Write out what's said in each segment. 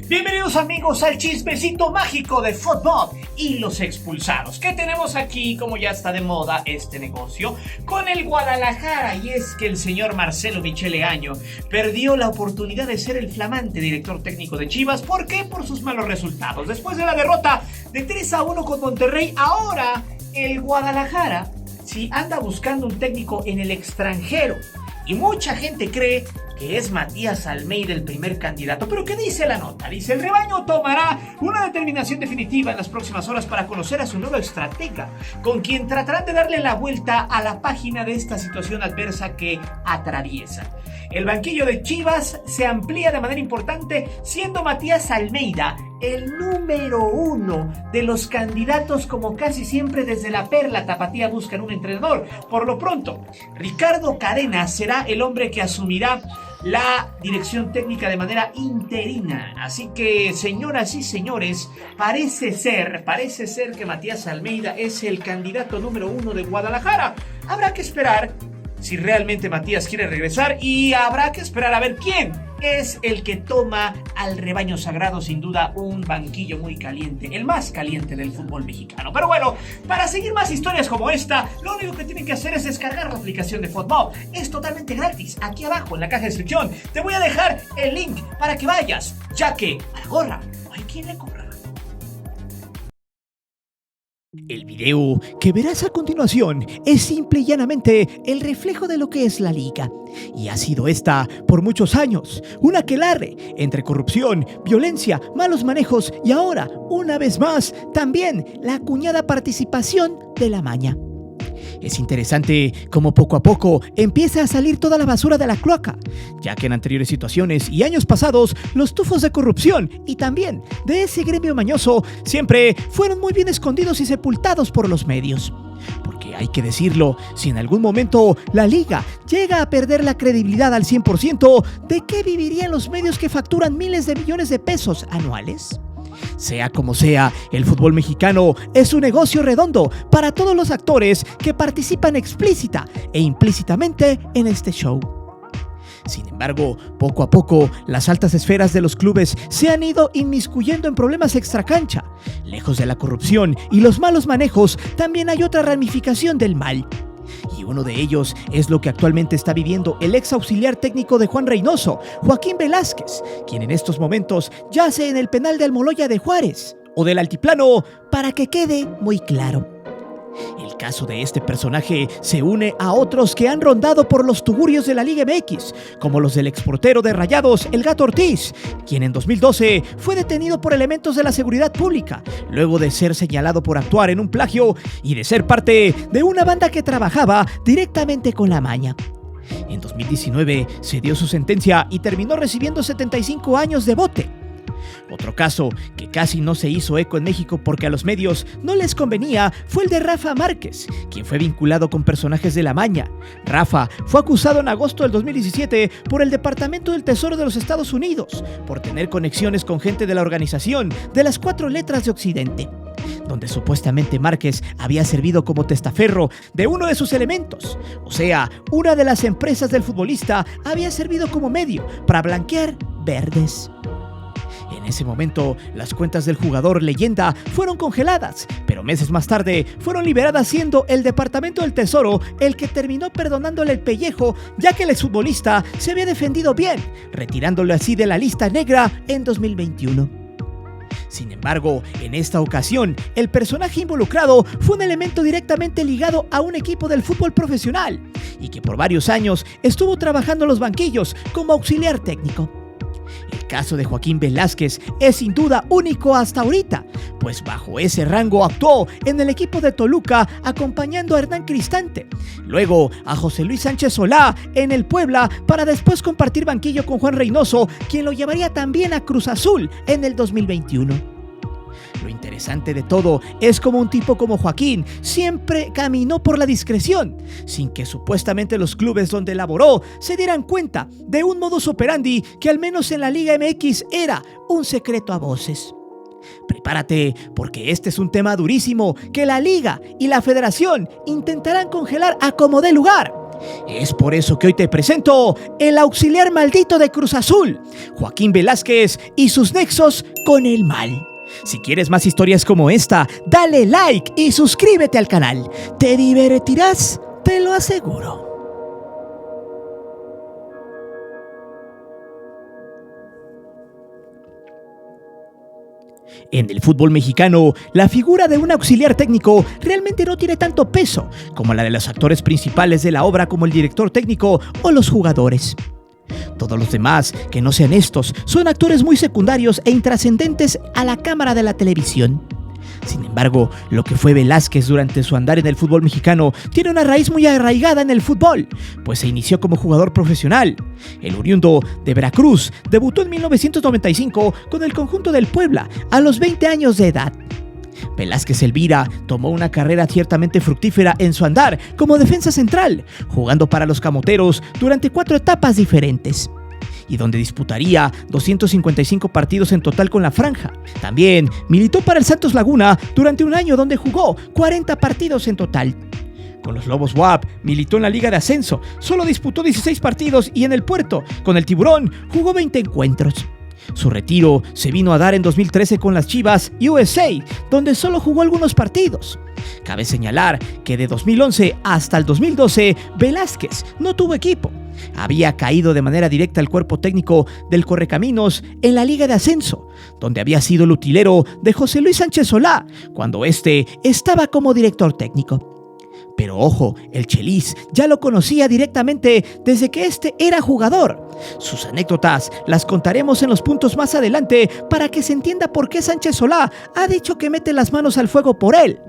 Bienvenidos amigos al chismecito mágico de fútbol y los expulsados. ¿Qué tenemos aquí? Como ya está de moda este negocio con el Guadalajara, y es que el señor Marcelo Michele Año perdió la oportunidad de ser el flamante director técnico de Chivas. ¿Por qué? Por sus malos resultados. Después de la derrota de 3-1 con Monterrey, ahora el Guadalajara sí anda buscando un técnico en el extranjero. Y mucha gente cree que es Matías Almeida el primer candidato. ¿Pero qué dice la nota? Dice: el rebaño tomará una determinación definitiva en las próximas horas para conocer a su nuevo estratega, con quien tratarán de darle la vuelta a la página de esta situación adversa que atraviesa. El banquillo de Chivas se amplía de manera importante, siendo Matías Almeida el número uno de los candidatos, como casi siempre desde la Perla Tapatía buscan un entrenador. Por lo pronto, Ricardo Cadena será el hombre que asumirá la dirección técnica de manera interina. Así que, señoras y señores, parece ser que Matías Almeida es el candidato número uno de Guadalajara. Habrá que esperar si realmente Matías quiere regresar, y habrá que esperar a ver quién es el que toma al rebaño sagrado. Sin duda un banquillo muy caliente, el más caliente del fútbol mexicano. Pero bueno, para seguir más historias como esta, lo único que tienen que hacer es descargar la aplicación de FUTBOL. Es totalmente gratis. Aquí abajo en la caja de descripción te voy a dejar el link para que vayas, ya que a la gorra no hay quien le corra. El video que verás a continuación es simple y llanamente el reflejo de lo que es la liga, y ha sido esta por muchos años un aquelarre entre corrupción, violencia, malos manejos y ahora, una vez más, también la acuñada participación de la maña. Es interesante cómo poco a poco empieza a salir toda la basura de la cloaca, ya que en anteriores situaciones y años pasados los tufos de corrupción y también de ese gremio mañoso siempre fueron muy bien escondidos y sepultados por los medios. Porque hay que decirlo, si en algún momento la liga llega a perder la credibilidad al 100%, ¿de qué vivirían los medios que facturan miles de millones de pesos anuales? Sea como sea, el fútbol mexicano es un negocio redondo para todos los actores que participan explícita e implícitamente en este show. Sin embargo, poco a poco, las altas esferas de los clubes se han ido inmiscuyendo en problemas extracancha. Lejos de la corrupción y los malos manejos, también hay otra ramificación del mal. Y uno de ellos es lo que actualmente está viviendo el ex auxiliar técnico de Juan Reynoso, Joaquín Velázquez, quien en estos momentos yace en el penal de Almoloya de Juárez, o del Altiplano, para que quede muy claro. El caso de este personaje se une a otros que han rondado por los tugurios de la Liga MX, como los del exportero de Rayados, el Gato Ortiz, quien en 2012 fue detenido por elementos de la seguridad pública, luego de ser señalado por actuar en un plagio y de ser parte de una banda que trabajaba directamente con la maña. En 2019 se dio su sentencia y terminó recibiendo 75 años de bote. Otro caso que casi no se hizo eco en México porque a los medios no les convenía fue el de Rafa Márquez, quien fue vinculado con personajes de la maña. Rafa fue acusado en agosto del 2017 por el Departamento del Tesoro de los Estados Unidos por tener conexiones con gente de la Organización de las 4 Letras de Occidente, donde supuestamente Márquez había servido como testaferro de uno de sus elementos. O sea, una de las empresas del futbolista había servido como medio para blanquear verdes. En ese momento, las cuentas del jugador leyenda fueron congeladas, pero meses más tarde fueron liberadas, siendo el Departamento del Tesoro el que terminó perdonándole el pellejo, ya que el exfutbolista se había defendido bien, retirándolo así de la lista negra en 2021. Sin embargo, en esta ocasión, el personaje involucrado fue un elemento directamente ligado a un equipo del fútbol profesional y que por varios años estuvo trabajando en los banquillos como auxiliar técnico. El caso de Joaquín Velázquez es sin duda único hasta ahorita, pues bajo ese rango actuó en el equipo de Toluca acompañando a Hernán Cristante, luego a José Luis Sánchez Solá en el Puebla, para después compartir banquillo con Juan Reynoso, quien lo llevaría también a Cruz Azul en el 2021. Lo interesante de todo es como un tipo como Joaquín siempre caminó por la discreción, sin que supuestamente los clubes donde laboró se dieran cuenta de un modus operandi que al menos en la Liga MX era un secreto a voces. Prepárate, porque este es un tema durísimo que la Liga y la Federación intentarán congelar a como dé lugar. Es por eso que hoy te presento el auxiliar maldito de Cruz Azul, Joaquín Velázquez y sus nexos con el mal. Si quieres más historias como esta, dale like y suscríbete al canal. Te divertirás, te lo aseguro. En el fútbol mexicano, la figura de un auxiliar técnico realmente no tiene tanto peso como la de los actores principales de la obra, como el director técnico o los jugadores. Todos los demás, que no sean estos, son actores muy secundarios e intrascendentes a la cámara de la televisión. Sin embargo, lo que fue Velázquez durante su andar en el fútbol mexicano tiene una raíz muy arraigada en el fútbol, pues se inició como jugador profesional. El oriundo de Veracruz debutó en 1995 con el conjunto del Puebla a los 20 años de edad. Velázquez Elvira tomó una carrera ciertamente fructífera en su andar como defensa central, jugando para los Camoteros durante 4 etapas diferentes, y donde disputaría 255 partidos en total con la franja. También militó para el Santos Laguna durante un año, donde jugó 40 partidos en total. Con los Lobos WAP militó en la Liga de Ascenso, solo disputó 16 partidos, y en el Puerto, con el Tiburón, jugó 20 encuentros. Su retiro se vino a dar en 2013 con las Chivas USA, donde solo jugó algunos partidos. Cabe señalar que de 2011 hasta el 2012, Velázquez no tuvo equipo. Había caído de manera directa al cuerpo técnico del Correcaminos en la Liga de Ascenso, donde había sido el utilero de José Luis Sánchez Solá, cuando este estaba como director técnico. Pero ojo, el Chelis ya lo conocía directamente desde que este era jugador. Sus anécdotas las contaremos en los puntos más adelante para que se entienda por qué Sánchez Solá ha dicho que mete las manos al fuego por él.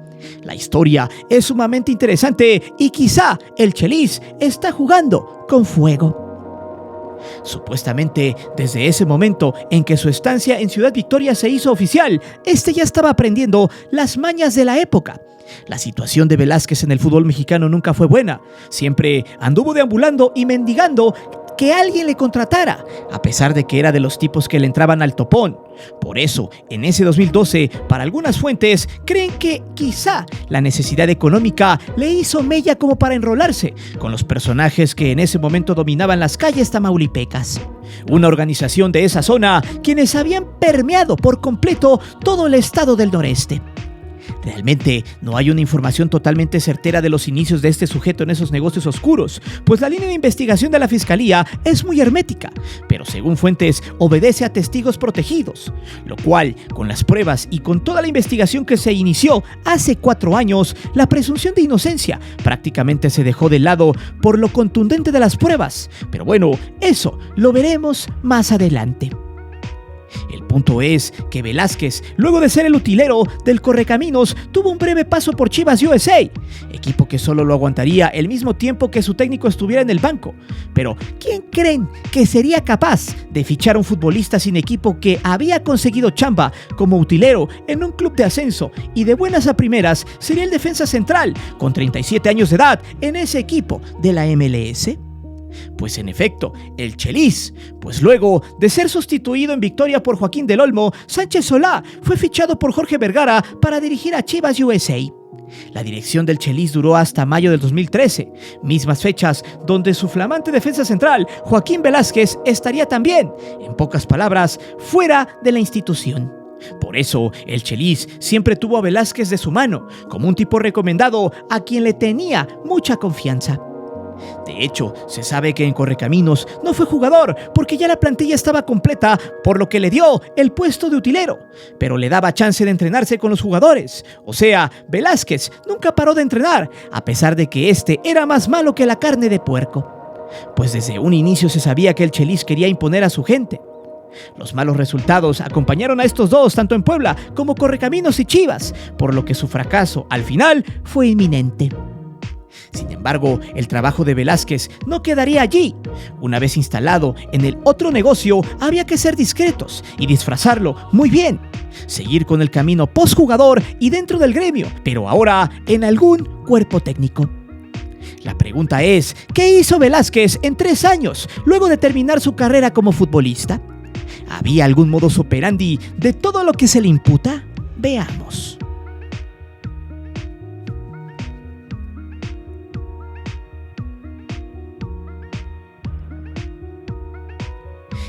La historia es sumamente interesante y quizá el Chelis está jugando con fuego. Supuestamente, desde ese momento en que su estancia en Ciudad Victoria se hizo oficial, este ya estaba aprendiendo las mañas de la época. La situación de Velázquez en el fútbol mexicano nunca fue buena. Siempre anduvo deambulando y mendigando que alguien le contratara, a pesar de que era de los tipos que le entraban al topón. Por eso, en ese 2012, para algunas fuentes, creen que quizá la necesidad económica le hizo mella como para enrolarse con los personajes que en ese momento dominaban las calles tamaulipecas. Una organización de esa zona, quienes habían permeado por completo todo el estado del noreste. Realmente no hay una información totalmente certera de los inicios de este sujeto en esos negocios oscuros, pues la línea de investigación de la Fiscalía es muy hermética, pero según fuentes obedece a testigos protegidos, lo cual, con las pruebas y con toda la investigación que se inició hace 4 años, la presunción de inocencia prácticamente se dejó de lado por lo contundente de las pruebas. Pero bueno, eso lo veremos más adelante. El punto es que Velázquez, luego de ser el utilero del Correcaminos, tuvo un breve paso por Chivas USA, equipo que solo lo aguantaría el mismo tiempo que su técnico estuviera en el banco. Pero, ¿quién creen que sería capaz de fichar a un futbolista sin equipo que había conseguido chamba como utilero en un club de ascenso y de buenas a primeras sería el defensa central con 37 años de edad en ese equipo de la MLS? Pues en efecto, el Chelis, pues luego de ser sustituido en Victoria por Joaquín del Olmo, Sánchez Solá fue fichado por Jorge Vergara para dirigir a Chivas USA. La dirección del Chelis duró hasta mayo del 2013, mismas fechas donde su flamante defensa central, Joaquín Velázquez, estaría también, en pocas palabras, fuera de la institución. Por eso, el Chelis siempre tuvo a Velázquez de su mano, como un tipo recomendado a quien le tenía mucha confianza. De hecho, se sabe que en Correcaminos no fue jugador porque ya la plantilla estaba completa, por lo que le dio el puesto de utilero, pero le daba chance de entrenarse con los jugadores. O sea, Velázquez nunca paró de entrenar, a pesar de que este era más malo que la carne de puerco. Pues desde un inicio se sabía que el Chelis quería imponer a su gente. Los malos resultados acompañaron a estos dos tanto en Puebla como Correcaminos y Chivas, por lo que su fracaso al final fue inminente. Sin embargo, el trabajo de Velázquez no quedaría allí. Una vez instalado en el otro negocio, había que ser discretos y disfrazarlo muy bien. Seguir con el camino postjugador y dentro del gremio, pero ahora en algún cuerpo técnico. La pregunta es, ¿qué hizo Velázquez en 3 años luego de terminar su carrera como futbolista? ¿Había algún modus operandi de todo lo que se le imputa? Veamos.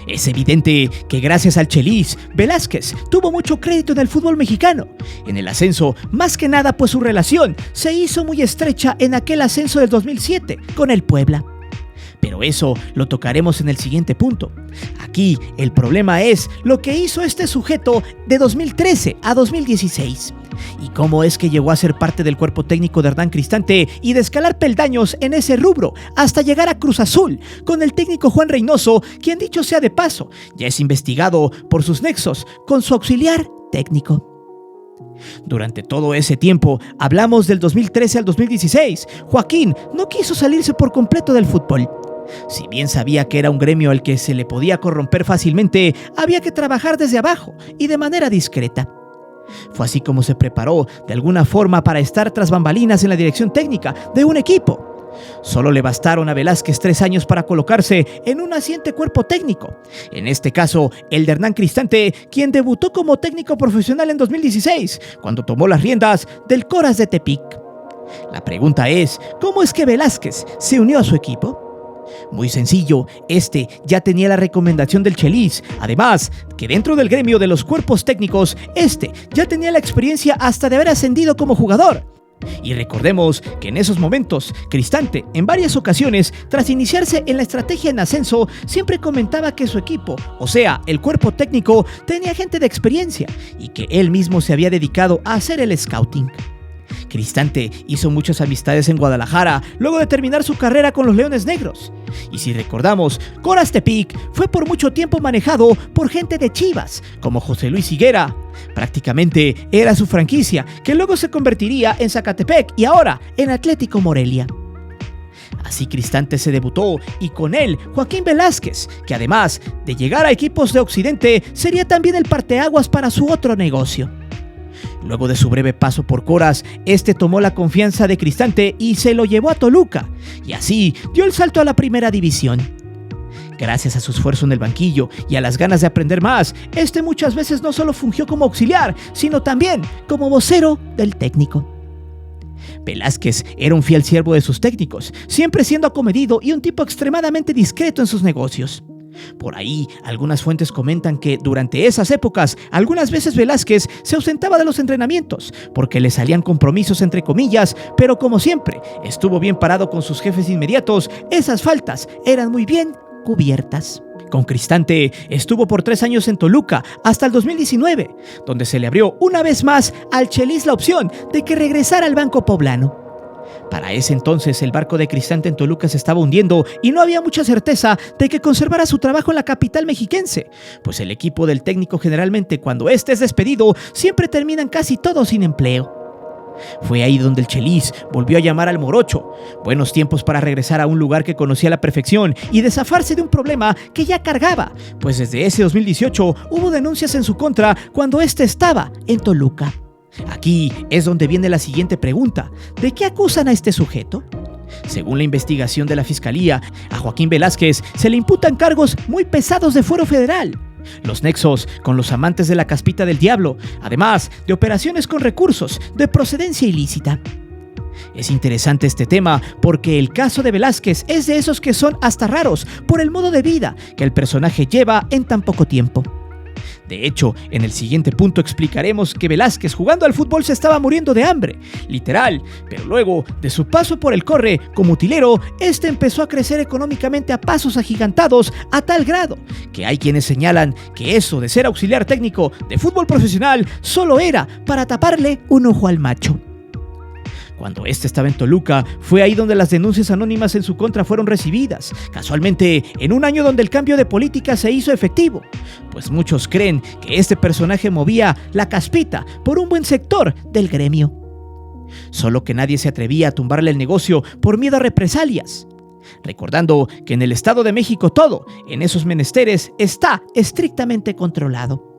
Es evidente que gracias al Chelis, Velázquez tuvo mucho crédito en el fútbol mexicano, en el ascenso, más que nada pues su relación se hizo muy estrecha en aquel ascenso del 2007 con el Puebla. Pero eso lo tocaremos en el siguiente punto. Aquí el problema es lo que hizo este sujeto de 2013 a 2016 y cómo es que llegó a ser parte del cuerpo técnico de Hernán Cristante y de escalar peldaños en ese rubro hasta llegar a Cruz Azul con el técnico Juan Reynoso, quien dicho sea de paso, ya es investigado por sus nexos con su auxiliar técnico. Durante todo ese tiempo, hablamos del 2013 al 2016, Joaquín no quiso salirse por completo del fútbol. Si bien sabía que era un gremio al que se le podía corromper fácilmente, había que trabajar desde abajo y de manera discreta. Fue así como se preparó de alguna forma para estar tras bambalinas en la dirección técnica de un equipo. Solo le bastaron a Velázquez 3 años para colocarse en un naciente cuerpo técnico. En este caso, el de Hernán Cristante, quien debutó como técnico profesional en 2016, cuando tomó las riendas del Coras de Tepic. La pregunta es, ¿cómo es que Velázquez se unió a su equipo? Muy sencillo, ya tenía la recomendación del Chelis, además que dentro del gremio de los cuerpos técnicos, ya tenía la experiencia hasta de haber ascendido como jugador. Y recordemos que en esos momentos, Cristante, en varias ocasiones, tras iniciarse en la estrategia en ascenso, siempre comentaba que su equipo, o sea, el cuerpo técnico, tenía gente de experiencia y que él mismo se había dedicado a hacer el scouting. Cristante hizo muchas amistades en Guadalajara luego de terminar su carrera con los Leones Negros. Y si recordamos, Coras Tepic fue por mucho tiempo manejado por gente de Chivas, como José Luis Higuera. Prácticamente era su franquicia, que luego se convertiría en Zacatepec y ahora en Atlético Morelia. Así Cristante se debutó y con él Joaquín Velázquez, que además de llegar a equipos de Occidente, sería también el parteaguas para su otro negocio. Luego de su breve paso por Coras, tomó la confianza de Cristante y se lo llevó a Toluca, y así dio el salto a la primera división. Gracias a su esfuerzo en el banquillo y a las ganas de aprender más, muchas veces no solo fungió como auxiliar, sino también como vocero del técnico. Velázquez era un fiel siervo de sus técnicos, siempre siendo acomedido y un tipo extremadamente discreto en sus negocios. Por ahí, algunas fuentes comentan que durante esas épocas, algunas veces Velázquez se ausentaba de los entrenamientos porque le salían compromisos entre comillas, pero como siempre, estuvo bien parado con sus jefes inmediatos, esas faltas eran muy bien cubiertas. Con Cristante estuvo por 3 años en Toluca hasta el 2019, donde se le abrió una vez más al Chelis la opción de que regresara al banco poblano. Para ese entonces el barco de Cristante en Toluca se estaba hundiendo y no había mucha certeza de que conservara su trabajo en la capital mexiquense, pues el equipo del técnico generalmente cuando es despedido siempre terminan casi todos sin empleo. Fue ahí donde el Chelis volvió a llamar al Morocho. Buenos tiempos para regresar a un lugar que conocía a la perfección y de zafarse de un problema que ya cargaba, pues desde ese 2018 hubo denuncias en su contra cuando estaba en Toluca. Aquí es donde viene la siguiente pregunta. ¿De qué acusan a este sujeto? Según la investigación de la Fiscalía, a Joaquín Velázquez se le imputan cargos muy pesados de fuero federal, los nexos con los amantes de la Caspita del Diablo, además de operaciones con recursos de procedencia ilícita. Es interesante este tema porque el caso de Velázquez es de esos que son hasta raros por el modo de vida que el personaje lleva en tan poco tiempo. De hecho, en el siguiente punto explicaremos que Velázquez jugando al fútbol se estaba muriendo de hambre, literal, pero luego de su paso por el Corre como utilero, empezó a crecer económicamente a pasos agigantados a tal grado que hay quienes señalan que eso de ser auxiliar técnico de fútbol profesional solo era para taparle un ojo al macho. Cuando estaba en Toluca, fue ahí donde las denuncias anónimas en su contra fueron recibidas, casualmente en un año donde el cambio de política se hizo efectivo, pues muchos creen que este personaje movía la Caspita por un buen sector del gremio. Solo que nadie se atrevía a tumbarle el negocio por miedo a represalias. Recordando que en el Estado de México todo, en esos menesteres, está estrictamente controlado.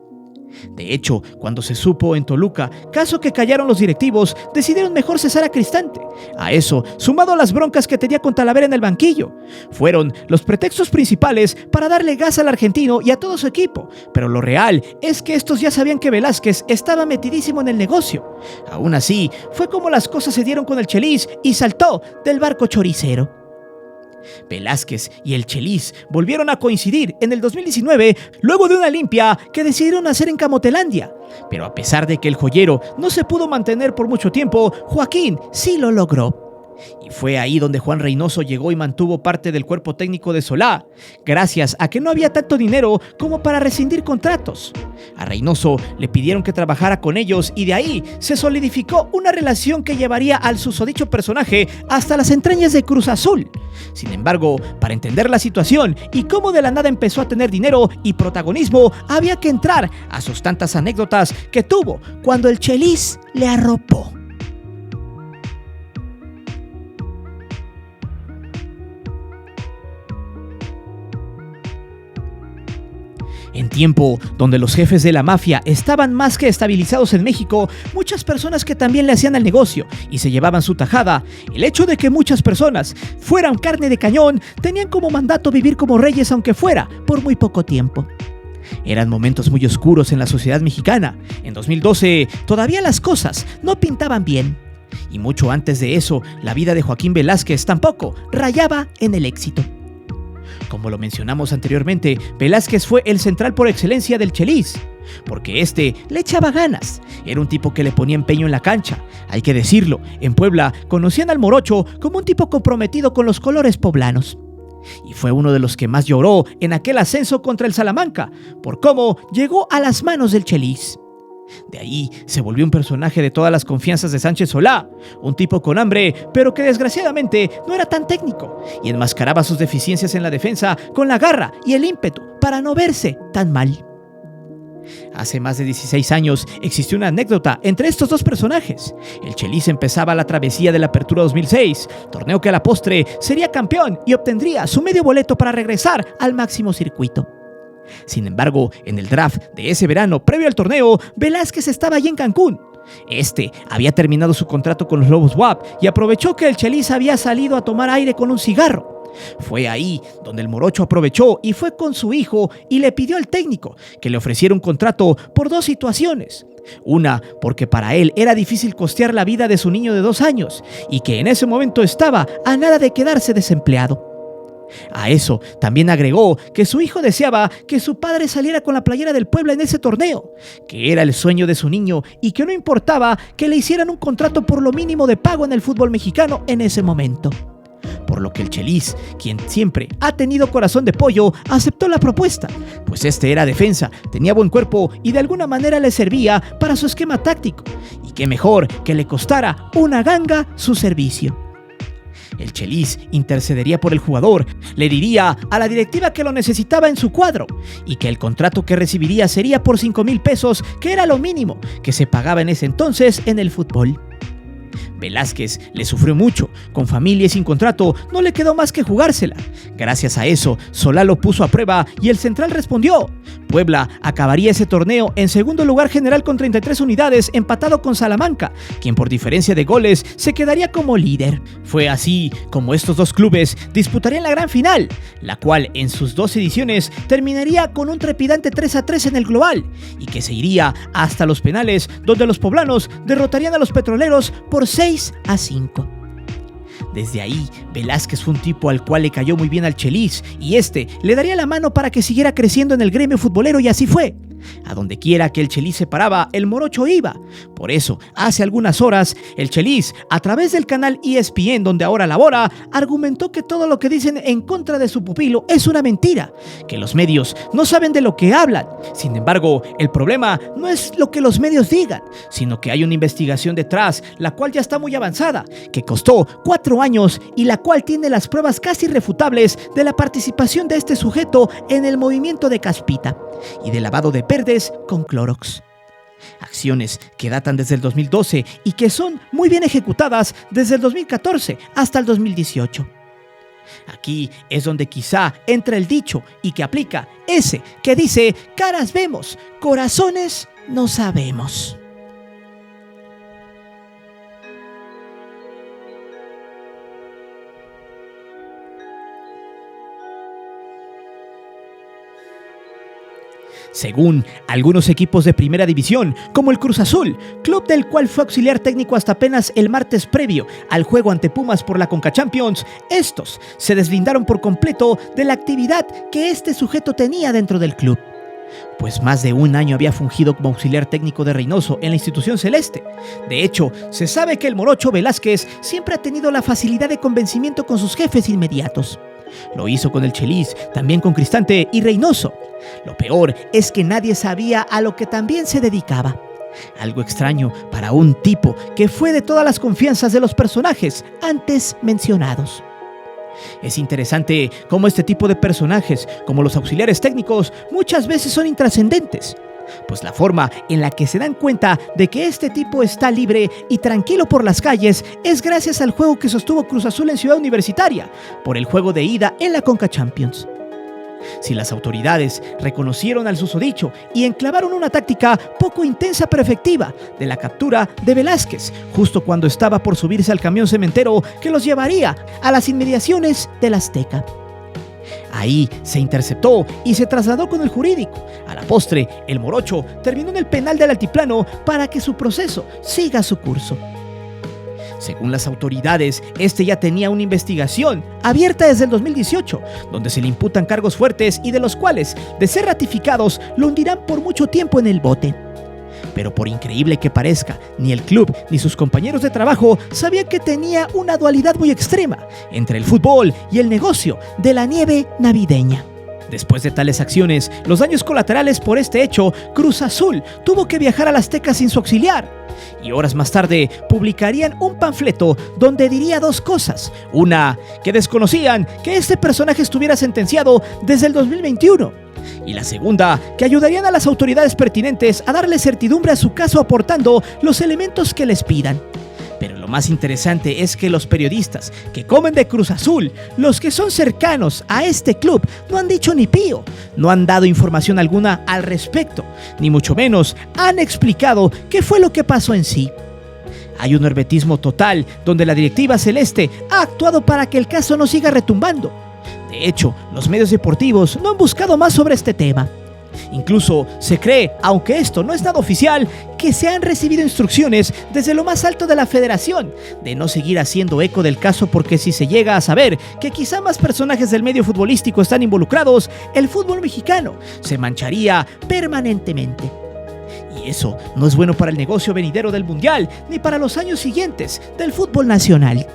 De hecho, cuando se supo en Toluca, caso que callaron los directivos, decidieron mejor cesar a Cristante. A eso, sumado a las broncas que tenía con Talavera en el banquillo, fueron los pretextos principales para darle gas al argentino y a todo su equipo. Pero lo real es que estos ya sabían que Velázquez estaba metidísimo en el negocio. Aún así, fue como las cosas se dieron con el Chelis y saltó del barco choricero. Velázquez y el Chelis volvieron a coincidir en el 2019 luego de una limpia que decidieron hacer en Camotelandia. Pero a pesar de que el joyero no se pudo mantener por mucho tiempo, Joaquín sí lo logró. Y fue ahí donde Juan Reynoso llegó y mantuvo parte del cuerpo técnico de Solá, gracias a que no había tanto dinero como para rescindir contratos. A Reynoso le pidieron que trabajara con ellos y de ahí se solidificó una relación que llevaría al susodicho personaje hasta las entrañas de Cruz Azul. Sin embargo, para entender la situación y cómo de la nada empezó a tener dinero y protagonismo, había que entrar a sus tantas anécdotas que tuvo cuando el Chelis le arropó. En tiempo donde los jefes de la mafia estaban más que estabilizados en México, muchas personas que también le hacían al negocio y se llevaban su tajada, el hecho de que muchas personas fueran carne de cañón tenían como mandato vivir como reyes aunque fuera por muy poco tiempo. Eran momentos muy oscuros en la sociedad mexicana. En 2012 todavía las cosas no pintaban bien. Y mucho antes de eso, la vida de Joaquín Velázquez tampoco rayaba en el éxito. Como lo mencionamos anteriormente, Velázquez fue el central por excelencia del Chelis, porque este le echaba ganas. Era un tipo que le ponía empeño en la cancha. Hay que decirlo, en Puebla conocían al Morocho como un tipo comprometido con los colores poblanos. Y fue uno de los que más lloró en aquel ascenso contra el Salamanca, por cómo llegó a las manos del Chelis. De ahí se volvió un personaje de todas las confianzas de Sánchez Solá, un tipo con hambre, pero que desgraciadamente no era tan técnico, y enmascaraba sus deficiencias en la defensa con la garra y el ímpetu para no verse tan mal. Hace más de 16 años existió una anécdota entre estos dos personajes. El Chelis empezaba la travesía de la Apertura 2006, torneo que a la postre sería campeón y obtendría su medio boleto para regresar al máximo circuito. Sin embargo, en el draft de ese verano previo al torneo, Velázquez estaba allí en Cancún. Este había terminado su contrato con los Lobos WAP y aprovechó que el Chelis había salido a tomar aire con un cigarro. Fue ahí donde el Morocho aprovechó y fue con su hijo y le pidió al técnico que le ofreciera un contrato por dos situaciones. Una, porque para él era difícil costear la vida de su niño de 2 años y que en ese momento estaba a nada de quedarse desempleado. A eso también agregó que su hijo deseaba que su padre saliera con la playera del Puebla en ese torneo, que era el sueño de su niño y que no importaba que le hicieran un contrato por lo mínimo de pago en el fútbol mexicano en ese momento. Por lo que el Chelis, quien siempre ha tenido corazón de pollo, aceptó la propuesta, pues este era defensa, tenía buen cuerpo y de alguna manera le servía para su esquema táctico, y qué mejor que le costara una ganga su servicio. El Chelis intercedería por el jugador, le diría a la directiva que lo necesitaba en su cuadro y que el contrato que recibiría sería por 5,000 pesos, que era lo mínimo que se pagaba en ese entonces en el fútbol. Velázquez le sufrió mucho, con familia y sin contrato, no le quedó más que jugársela. Gracias a eso, Solá lo puso a prueba y el central respondió. Puebla acabaría ese torneo en segundo lugar general con 33 unidades, empatado con Salamanca, quien por diferencia de goles se quedaría como líder. Fue así como estos dos clubes disputarían la gran final, la cual en sus 2 ediciones terminaría con un trepidante 3-3 en el global y que se iría hasta los penales, donde los poblanos derrotarían a los petroleros por 6-5. Desde ahí, Velázquez fue un tipo al cual le cayó muy bien al Chelis y este le daría la mano para que siguiera creciendo en el gremio futbolero y así fue. A donde quiera que el Chelis se paraba, el Morocho iba. Por eso, hace algunas horas, el Chelis, a través del canal ESPN donde ahora labora, argumentó que todo lo que dicen en contra de su pupilo es una mentira, que los medios no saben de lo que hablan. Sin embargo, el problema no es lo que los medios digan, sino que hay una investigación detrás, la cual ya está muy avanzada, que costó 4 años y la cual tiene las pruebas casi irrefutables de la participación de este sujeto en el movimiento de Caspita y de lavado de verdes con Clorox. Acciones que datan desde el 2012 y que son muy bien ejecutadas desde el 2014 hasta el 2018. Aquí es donde quizá entra el dicho y que aplica ese que dice: caras vemos, corazones no sabemos. Según algunos equipos de primera división, como el Cruz Azul, club del cual fue auxiliar técnico hasta apenas el martes previo al juego ante Pumas por la CONCACHAMPIONS, estos se deslindaron por completo de la actividad que este sujeto tenía dentro del club. Pues más de un año había fungido como auxiliar técnico de Reynoso en la institución celeste. De hecho, se sabe que el morocho Velázquez siempre ha tenido la facilidad de convencimiento con sus jefes inmediatos. Lo hizo con el Chelis, también con Cristante y Reynoso. Lo peor es que nadie sabía a lo que también se dedicaba. Algo extraño para un tipo que fue de todas las confianzas de los personajes antes mencionados. Es interesante cómo este tipo de personajes, como los auxiliares técnicos, muchas veces son intrascendentes. Pues la forma en la que se dan cuenta de que este tipo está libre y tranquilo por las calles es gracias al juego que sostuvo Cruz Azul en Ciudad Universitaria, por el juego de ida en la CONCACHAMPIONS. Si las autoridades reconocieron al susodicho y enclavaron una táctica poco intensa pero efectiva de la captura de Velázquez, justo cuando estaba por subirse al camión cementero que los llevaría a las inmediaciones del Azteca. Ahí se interceptó y se trasladó con el jurídico. A la postre, el morocho terminó en el penal del Altiplano para que su proceso siga su curso. Según las autoridades, este ya tenía una investigación abierta desde el 2018, donde se le imputan cargos fuertes y de los cuales, de ser ratificados, lo hundirán por mucho tiempo en el bote. Pero por increíble que parezca, ni el club ni sus compañeros de trabajo sabían que tenía una dualidad muy extrema entre el fútbol y el negocio de la nieve navideña. Después de tales acciones, los daños colaterales por este hecho, Cruz Azul tuvo que viajar al Azteca sin su auxiliar. Y horas más tarde publicarían un panfleto donde diría dos cosas. Una, que desconocían que este personaje estuviera sentenciado desde el 2021. Y la segunda, que ayudarían a las autoridades pertinentes a darle certidumbre a su caso aportando los elementos que les pidan. Pero lo más interesante es que los periodistas que comen de Cruz Azul, los que son cercanos a este club, no han dicho ni pío, no han dado información alguna al respecto, ni mucho menos han explicado qué fue lo que pasó en sí. Hay un hermetismo total donde la directiva celeste ha actuado para que el caso no siga retumbando. De hecho, los medios deportivos no han buscado más sobre este tema. Incluso se cree, aunque esto no es nada oficial, que se han recibido instrucciones desde lo más alto de la federación de no seguir haciendo eco del caso, porque si se llega a saber que quizá más personajes del medio futbolístico están involucrados, el fútbol mexicano se mancharía permanentemente. Y eso no es bueno para el negocio venidero del Mundial ni para los años siguientes del fútbol nacional.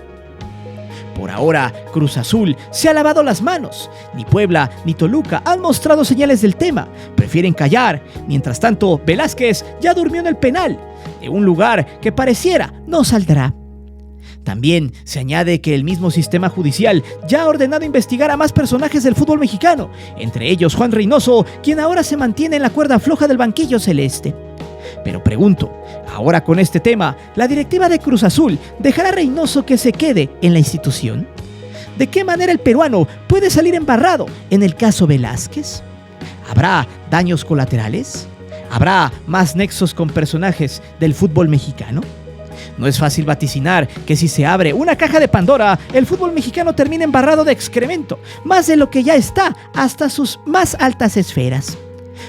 Por ahora, Cruz Azul se ha lavado las manos. Ni Puebla ni Toluca han mostrado señales del tema. Prefieren callar. Mientras tanto, Velázquez ya durmió en el penal, de un lugar que pareciera no saldrá. También se añade que el mismo sistema judicial ya ha ordenado investigar a más personajes del fútbol mexicano, entre ellos Juan Reynoso, quien ahora se mantiene en la cuerda floja del banquillo celeste. Pero pregunto, ahora con este tema, ¿la directiva de Cruz Azul dejará a Reynoso que se quede en la institución? ¿De qué manera el peruano puede salir embarrado en el caso Velázquez? ¿Habrá daños colaterales? ¿Habrá más nexos con personajes del fútbol mexicano? No es fácil vaticinar que si se abre una caja de Pandora, el fútbol mexicano termina embarrado de excremento, más de lo que ya está hasta sus más altas esferas.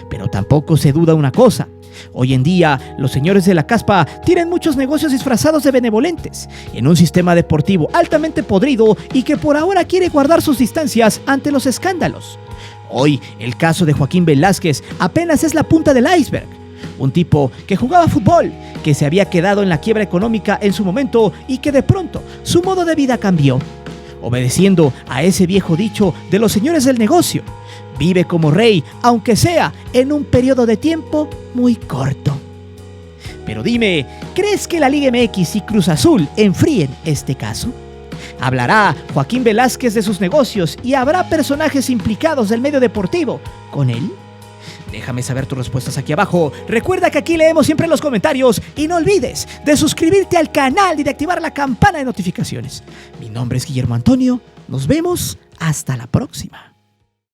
Pero tampoco se duda una cosa. Hoy en día, los señores de la caspa tienen muchos negocios disfrazados de benevolentes, en un sistema deportivo altamente podrido y que por ahora quiere guardar sus distancias ante los escándalos. Hoy, el caso de Joaquín Velázquez apenas es la punta del iceberg. Un tipo que jugaba fútbol, que se había quedado en la quiebra económica en su momento y que de pronto su modo de vida cambió, obedeciendo a ese viejo dicho de los señores del negocio: vive como rey, aunque sea en un periodo de tiempo muy corto. Pero dime, ¿crees que la Liga MX y Cruz Azul enfríen este caso? ¿Hablará Joaquín Velázquez de sus negocios y habrá personajes implicados del medio deportivo con él? Déjame saber tus respuestas aquí abajo. Recuerda que aquí leemos siempre los comentarios y no olvides de suscribirte al canal y de activar la campana de notificaciones. Mi nombre es Guillermo Antonio. Nos vemos hasta la próxima.